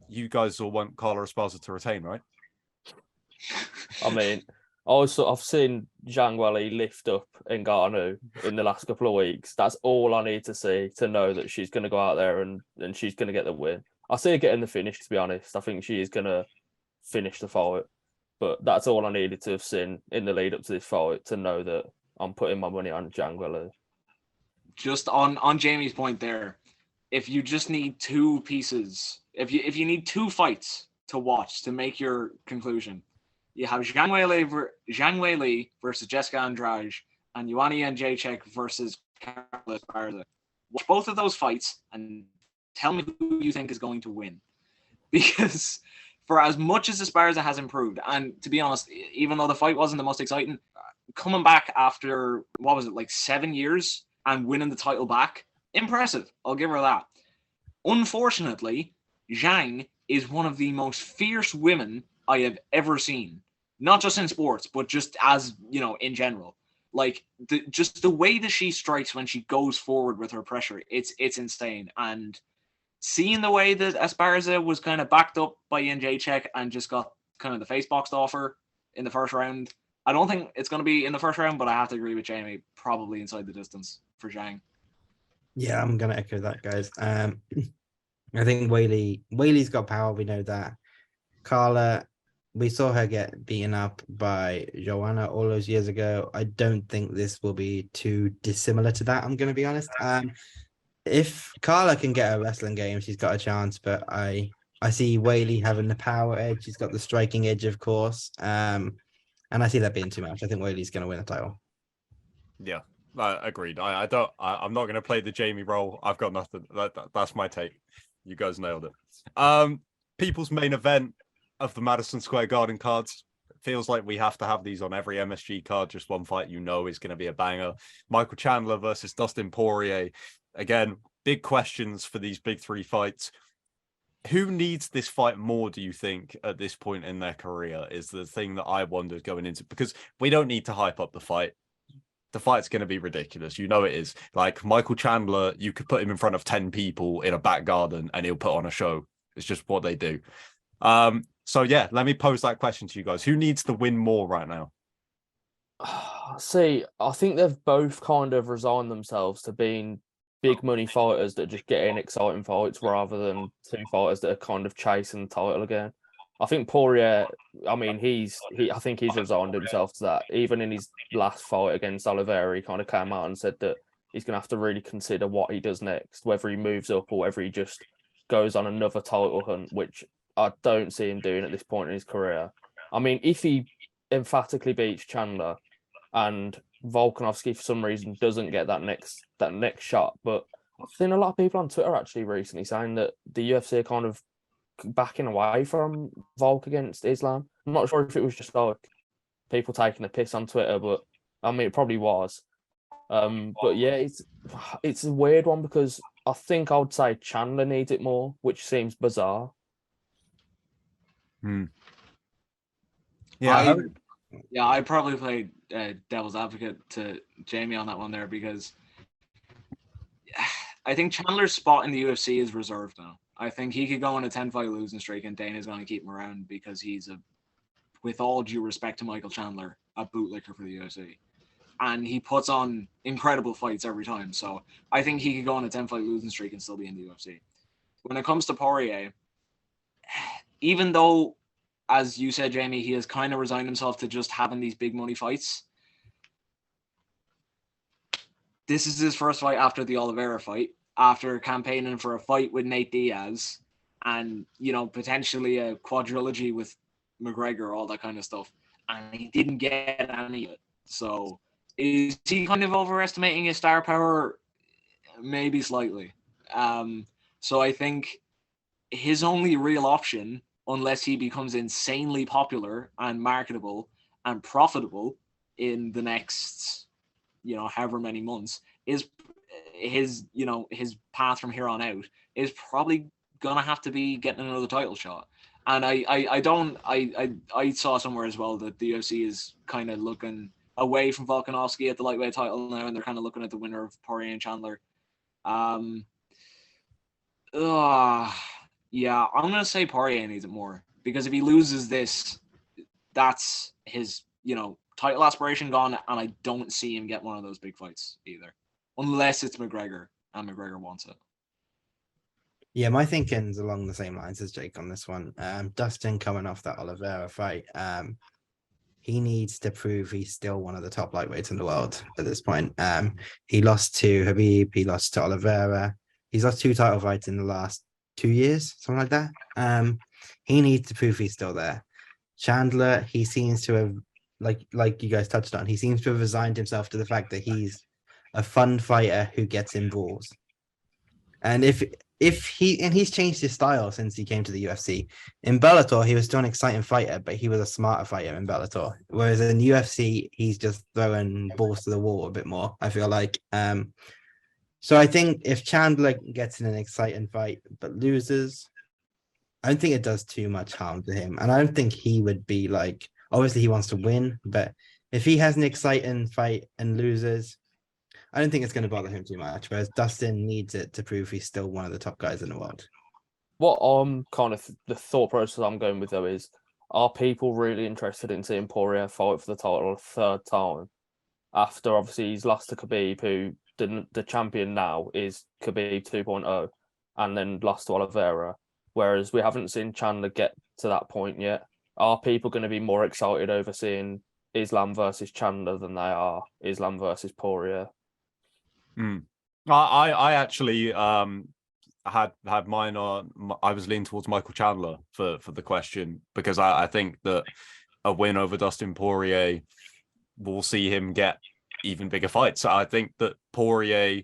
You guys all want Carla Esparza to retain, right? I mean, I've seen Zhang Weili lift up Ngannou in the last couple of weeks. That's all I need to see to know that she's going to go out there and she's going to get the win. I see her getting the finish, to be honest. I think she is going to finish the fight. But that's all I needed to have seen in the lead up to this fight to know that I'm putting my money on Zhang Weili. Just on Jamie's point there, if you just need two pieces, if you need two fights to watch to make your conclusion, you have Zhang Weili versus Jessica Andrade and Joanna Jędrzejczyk versus Carla Esparza. watch both of those fights and tell me who you think is going to win. Because for as much as Esparza has improved, and to be honest, even though the fight wasn't the most exciting, coming back after, what was it, like 7 years and winning the title back, impressive. I'll give her that. Unfortunately, Zhang is one of the most fierce women I have ever seen. Not just in sports, but just as, in general. Like, just the way that she strikes when she goes forward with her pressure, it's insane. And seeing the way that Esparza was kind of backed up by Jacek and just got kind of the face boxed off her in the first round, I don't think it's going to be in the first round, but I have to agree with Jamie, probably inside the distance for Zhang. Yeah, I'm going to echo that, guys. I think Whaley's got power. We know that. Carla, we saw her get beaten up by Joanna all those years ago. I don't think this will be too dissimilar to that, I'm going to be honest. If Carla can get a wrestling game, she's got a chance, but I see Whaley having the power edge. She's got the striking edge, of course. And I see that being too much. I think Whaley's going to win the title. Yeah, agreed. I'm not going to play the Jamie role. I've got nothing. That's my take. You guys nailed it. People's main event of the Madison Square Garden cards. It feels like we have to have these on every MSG card. Just one fight is going to be a banger. Michael Chandler versus Dustin Poirier. Again, big questions for these big three fights. Who needs this fight more, do you think, at this point in their career, is the thing that I wondered going into, because we don't need to hype up the fight. The fight's going to be ridiculous. It is. Like Michael Chandler, you could put him in front of 10 people in a back garden and he'll put on a show. It's just what they do. So yeah, let me pose that question to you guys. Who needs to win more right now? See, I think they've both kind of resigned themselves to being big money fighters that just get in exciting fights rather than two fighters that are kind of chasing the title again. I think Poirier, I think he's resigned himself to that. Even in his last fight against Oliveira, he kind of came out and said that he's going to have to really consider what he does next, whether he moves up or whether he just goes on another title hunt, which I don't see him doing at this point in his career. I mean, if he emphatically beats Chandler and Volkanovski for some reason doesn't get that next shot, but I've seen a lot of people on Twitter actually recently saying that the UFC are kind of backing away from Volk against Islam. I'm not sure if it was just like people taking a piss on Twitter, but I mean it probably was. But yeah, it's a weird one because I think I would say Chandler needs it more, which seems bizarre. Yeah, I'd probably play devil's advocate to Jamie on that one there, because I think Chandler's spot in the UFC is reserved now. I think he could go on a 10-fight losing streak and Dana's going to keep him around because he's, with all due respect to Michael Chandler, a bootlicker for the UFC. And he puts on incredible fights every time. So I think he could go on a 10-fight losing streak and still be in the UFC. When it comes to Poirier, even though, as you said, Jamie, he has kind of resigned himself to just having these big money fights, this is his first fight after the Oliveira fight, after campaigning for a fight with Nate Diaz and, potentially a quadrilogy with McGregor, all that kind of stuff. And he didn't get any of it. So is he kind of overestimating his star power? Maybe slightly. So I think his only real option, unless he becomes insanely popular and marketable and profitable in the next, however many months, is his path from here on out is probably gonna have to be getting another title shot. And I saw somewhere as well that the UFC is kind of looking away from Volkanovski at the lightweight title now, and they're kind of looking at the winner of Poirier and Chandler. Yeah, I'm gonna say Poirier needs it more, because if he loses this, that's his title aspiration gone, and I don't see him get one of those big fights either, unless it's McGregor and McGregor wants it. Yeah, my thinking's along the same lines as Jake on this one. Dustin coming off that Oliveira fight, he needs to prove he's still one of the top lightweights in the world at this point. He lost to Khabib, he lost to Oliveira. He's lost 2 title fights in the last 2 years, something like that. He needs to prove he's still there. Chandler, he seems to have, like you guys touched on, he seems to have resigned himself to the fact that he's a fun fighter who gets in brawls. And he's changed his style since he came to the UFC. In Bellator, he was still an exciting fighter, but he was a smarter fighter in Bellator. Whereas in UFC, he's just throwing balls to the wall a bit more, I feel like. So I think if Chandler gets in an exciting fight but loses, I don't think it does too much harm to him. And I don't think he would be like, obviously he wants to win, but if he has an exciting fight and loses, I don't think it's going to bother him too much. Whereas Dustin needs it to prove he's still one of the top guys in the world. What kind of the thought process I'm going with though is, are people really interested in seeing Poirier fight for the title a third time? After obviously he's lost to Khabib, who the champion now is Khabib 2.0, and then lost to Oliveira. Whereas we haven't seen Chandler get to that point yet. Are people going to be more excited over seeing Islam versus Chandler than they are Islam versus Poirier? I actually had mine on. I was leaning towards Michael Chandler for the question, because I think that a win over Dustin Poirier will see him get even bigger fights. So I think that Poirier,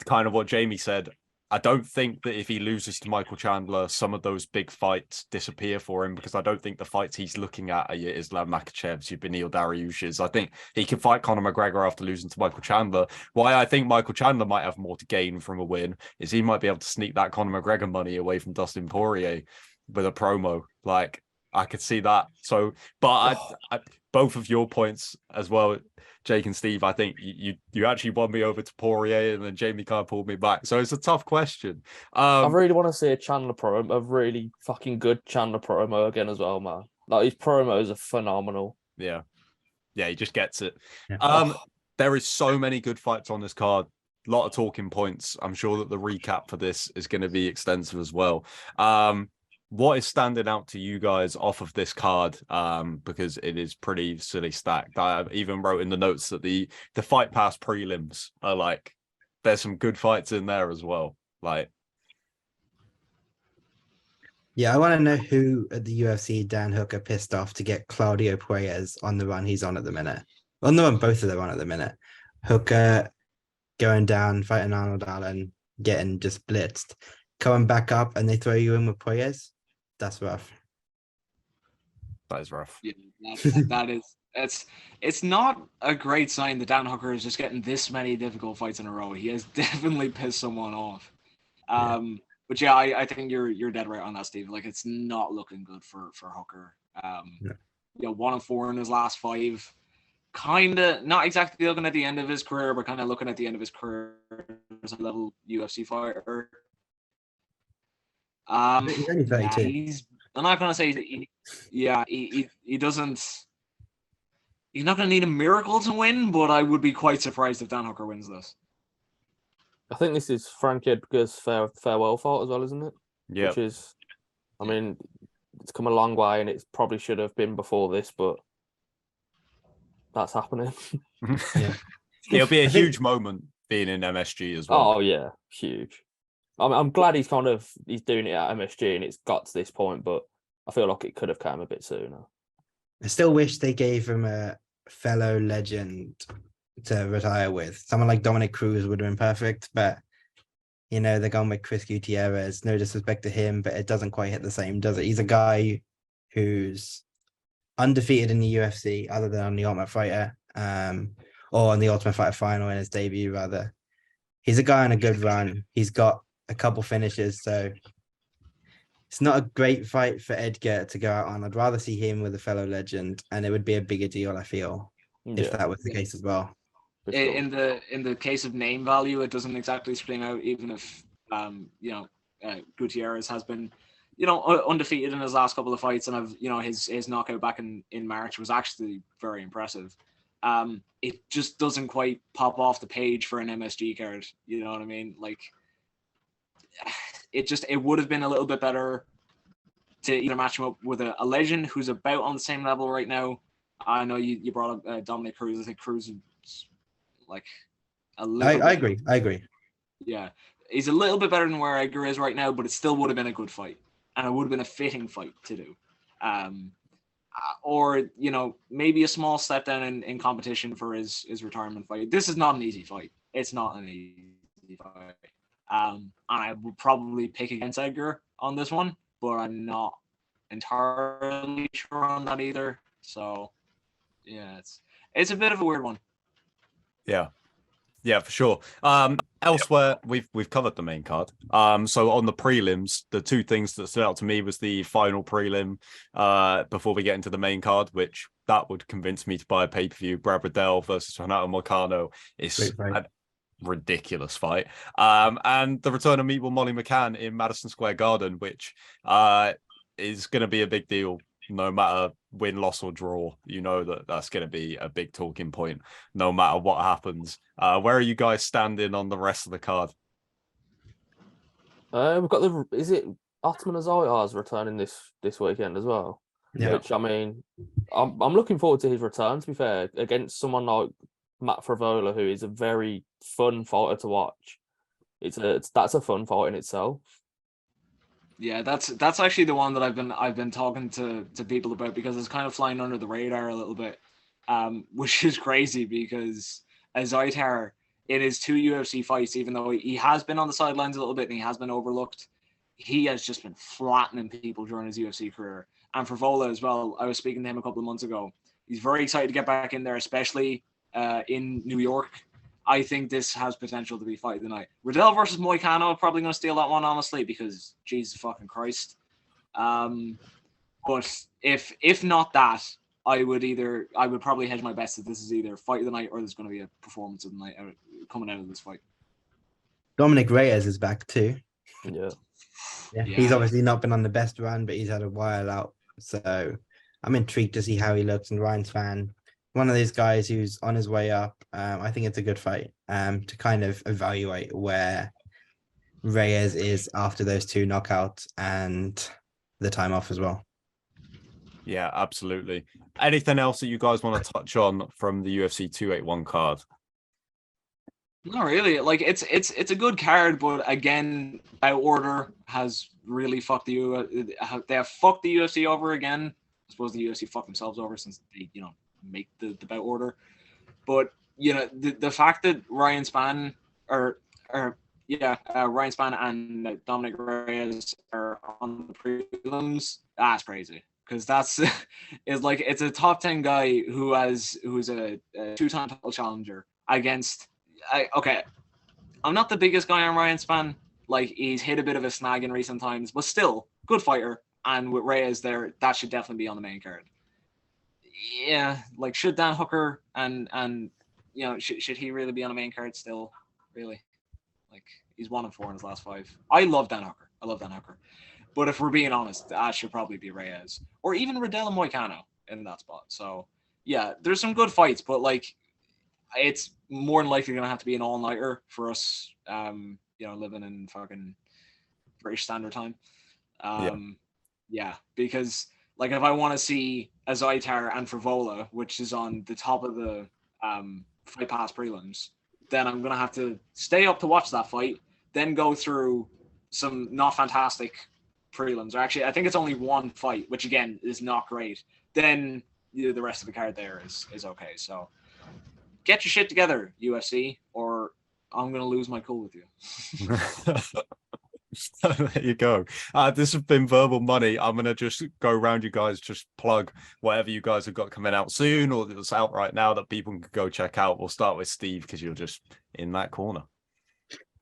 kind of what Jamie said, I don't think that if he loses to Michael Chandler, some of those big fights disappear for him, because I don't think the fights he's looking at are your Islam Makhachevs, your Beneil Dariush's. I think he can fight Conor McGregor after losing to Michael Chandler. Why I think Michael Chandler might have more to gain from a win is he might be able to sneak that Conor McGregor money away from Dustin Poirier with a promo. Like, I could see that. So, but I both of your points as well, Jake and Steve, I think you actually won me over to Poirier, and then Jamie kind of pulled me back. So it's a tough question. I really want to see a Chandler promo, a really fucking good Chandler promo again as well, man. Like, his promos are phenomenal. Yeah, he just gets it. Yeah. There is so many good fights on this card. A lot of talking points. I'm sure that the recap for this is going to be extensive as well. What is standing out to you guys off of this card? Because it is pretty silly stacked. I even wrote in the notes that the Fight Pass prelims are like, there's some good fights in there as well. Like, yeah, I want to know who at the UFC Dan Hooker pissed off to get Claudio Puelles on the run he's on at the minute. On the run both of them on at the minute. Hooker going down, fighting Arnold Allen, getting just blitzed, coming back up, and they throw you in with Puelles. That's rough. that is rough. Yeah, that is. It's not a great sign that Dan Hooker is just getting this many difficult fights in a row. He has definitely pissed someone off. But yeah, I think you're dead right on that, Steve. Like, it's not looking good for Hooker. Yeah, 1-4 in his last 5. Kind of not exactly looking at the end of his career, but kind of looking at the end of his career as a level UFC fighter. He's only 32. I'm not gonna say he doesn't. He's not gonna need a miracle to win, but I would be quite surprised if Dan Hooker wins this. I think this is Frank Edgar's farewell fight as well, isn't it? Yeah. Which is, I mean, it's come a long way, and it probably should have been before this, but that's happening. Yeah. It'll be a huge moment being in MSG as well. Oh yeah, huge. I'm glad he's doing it at MSG and it's got to this point, but I feel like it could have come a bit sooner. I still wish they gave him a fellow legend to retire with. Someone like Dominic Cruz would have been perfect, but they're going with Chris Gutierrez. No disrespect to him, but it doesn't quite hit the same, does it? He's a guy who's undefeated in the UFC, other than on the Ultimate Fighter, or on the Ultimate Fighter final in his debut, rather. He's a guy on a good run. He's got a couple finishes, so it's not a great fight for Edgar to go out on. I'd rather see him with a fellow legend, and it would be a bigger deal, I feel, if that was the case as well. For sure. In the case of name value, it doesn't exactly scream out, even if Gutierrez has been undefeated in his last couple of fights, and his knockout back in March was actually very impressive. It just doesn't quite pop off the page for an MSG card. You know what I mean? Like, it would have been a little bit better to either match him up with a legend who's about on the same level right now. I know you brought up Dominic Cruz. I think Cruz is like a little. I agree. Yeah, he's a little bit better than where Edgar is right now, but it still would have been a good fight, and it would have been a fitting fight to do. Or maybe a small step down in competition for his retirement fight. This is not an easy fight. It's not an easy fight. And I would probably pick against Edgar on this one, but I'm not entirely sure on that either. So yeah, it's a bit of a weird one. Yeah. Yeah, for sure. Elsewhere, we've covered the main card. So on the prelims, the two things that stood out to me was the final prelim before we get into the main card, which that would convince me to buy a pay-per-view. Brad Riddell versus Renato Moicano is a ridiculous fight. And the return of Meatball Molly McCann in Madison Square Garden, which is going to be a big deal. No matter win, loss, or draw, you know that's going to be a big talking point, no matter what happens. Where are you guys standing on the rest of the card? We've got is it Ottoman Azaitar's returning this weekend as well? Yeah. Which, I mean, I'm looking forward to his return, to be fair, against someone like Matt Favola, who is a very fun fighter to watch. That's a fun fight in itself. Yeah, that's actually the one that I've been talking to people about, because it's kind of flying under the radar a little bit, which is crazy because Azaitar, in his 2 UFC fights, even though he has been on the sidelines a little bit and he has been overlooked, he has just been flattening people during his UFC career. And for Vola as well, I was speaking to him a couple of months ago. He's very excited to get back in there, especially in New York. I think this has potential to be fight of the night. Riddell versus Moicano, probably going to steal that one, honestly, because Jesus fucking Christ. But if not that, I would probably hedge my bets that this is either fight of the night or there's going to be a performance of the night coming out of this fight. Dominic Reyes is back too. Yeah. He's obviously not been on the best run, but he's had a while out. So I'm intrigued to see how he looks. And Ryan's fan, one of these guys who's on his way up. I think it's a good fight to kind of evaluate where Reyes is after those 2 knockouts and the time off as well. Yeah, absolutely. Anything else that you guys want to touch on from the UFC 281 card? Not really. Like it's a good card, but again, bout order has really fucked they have fucked the UFC over again. I suppose the UFC fucked themselves over since they make the bout order. But the fact that Ryan Spann Ryan Spann and Dominic Reyes are on the prelims, that's crazy. Because it's a top 10 guy who's a 2-time title challenger against. I'm not the biggest guy on Ryan Spann. Like, he's hit a bit of a snag in recent times, but still good fighter. And with Reyes there, that should definitely be on the main card. Yeah, like, should Dan Hooker and should he really be on the main card still? Really, like, he's 1-4 in his last 5. I love Dan Hooker. But if we're being honest, that should probably be Reyes or even Riddell and Moicano in that spot. So yeah, there's some good fights, but like, it's more than likely going to have to be an all-nighter for us, living in fucking British Standard Time. Yeah, because like, if I want to see Azaitar and Favola, which is on the top of the Fight Pass prelims, then I'm going to have to stay up to watch that fight, then go through some not fantastic prelims. Or actually, I think it's only one fight, which again is not great. Then the rest of the card there is okay. So get your shit together, UFC, or I'm gonna lose my cool with you. There you go. This has been Verbal Money. I'm gonna just go around you guys, just plug whatever you guys have got coming out soon or that's out right now that people can go check out. We'll start with Steve because you're just in that corner.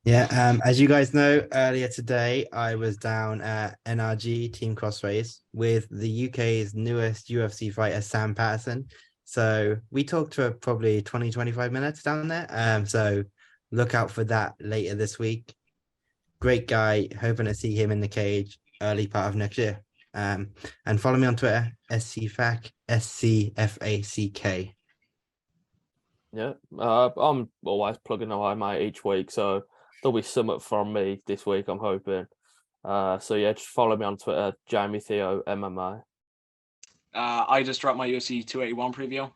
Yeah, as you guys know, earlier today I was down at NRG Team Cross Race with the UK's newest UFC fighter, Sam Patterson. So we talked for probably 20-25 minutes down there. So look out for that later this week. Great guy, hoping to see him in the cage early part of next year. And follow me on Twitter, SCFAC, SCFACK. Yeah, I'm always plugging away, mate, each week. So there'll be something from me this week, I'm hoping. So yeah, just follow me on Twitter, Jamie Theo MMA. I just dropped my UFC 281 preview,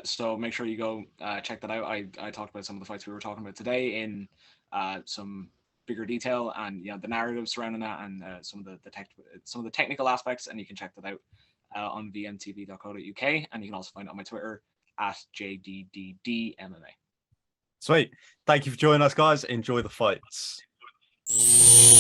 so make sure you go check that out. I talked about some of the fights we were talking about today in some bigger detail, and the narrative surrounding that, and some of the technical aspects, and you can check that out on vmtv.co.uk, and you can also find it on my Twitter at JDDDMMA. Sweet. Thank you for joining us, guys. Enjoy the fights. Bye.